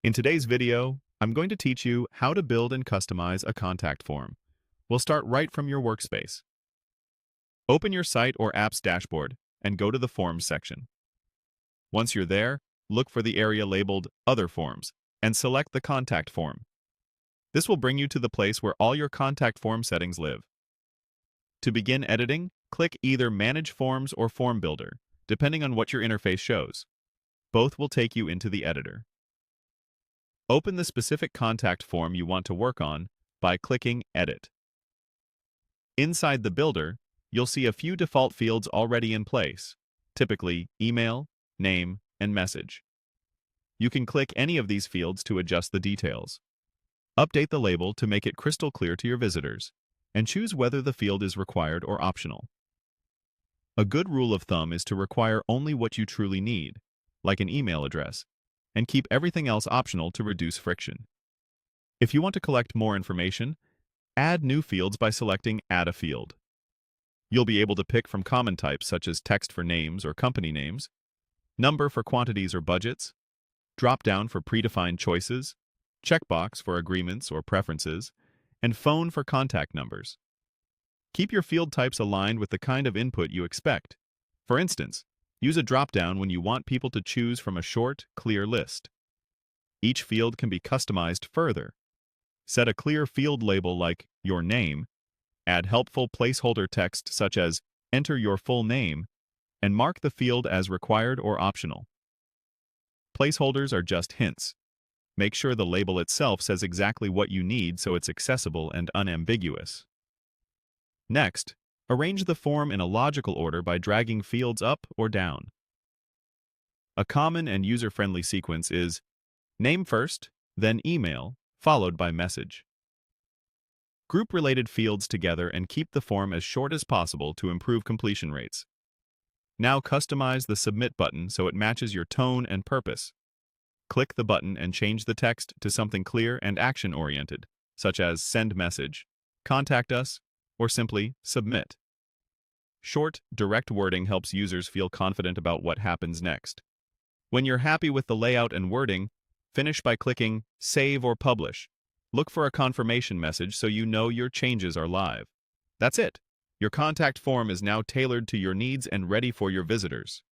In today's video, I'm going to teach you how to build and customize a contact form. We'll start right from your workspace. Open your site or app's dashboard and go to the Forms section. Once you're there, look for the area labeled Other Forms and select the contact form. This will bring you to the place where all your contact form settings live. To begin editing, click either Manage Forms or Form Builder, depending on what your interface shows. Both will take you into the editor. Open the specific contact form you want to work on by clicking Edit. Inside the builder, you'll see a few default fields already in place, typically email, name, and message. You can click any of these fields to adjust the details. Update the label to make it crystal clear to your visitors, and choose whether the field is required or optional. A good rule of thumb is to require only what you truly need, like an email address, and keep everything else optional to reduce friction. If you want to collect more information, add new fields by selecting Add a Field. You'll be able to pick from common types such as text for names or company names, number for quantities or budgets, drop-down for predefined choices, checkbox for agreements or preferences, and phone for contact numbers. Keep your field types aligned with the kind of input you expect. For instance, use a drop-down when you want people to choose from a short, clear list. Each field can be customized further. Set a clear field label like your name, add helpful placeholder text such as enter your full name, and mark the field as required or optional. Placeholders are just hints. Make sure the label itself says exactly what you need so it's accessible and unambiguous. Next, arrange the form in a logical order by dragging fields up or down. A common and user-friendly sequence is name first, then email, followed by message. Group related fields together and keep the form as short as possible to improve completion rates. Now customize the Submit button so it matches your tone and purpose. Click the button and change the text to something clear and action-oriented, such as Send Message, Contact Us, or simply Submit. Short, direct wording helps users feel confident about what happens next. When you're happy with the layout and wording, finish by clicking Save or Publish. Look for a confirmation message so you know your changes are live. That's it. Your contact form is now tailored to your needs and ready for your visitors.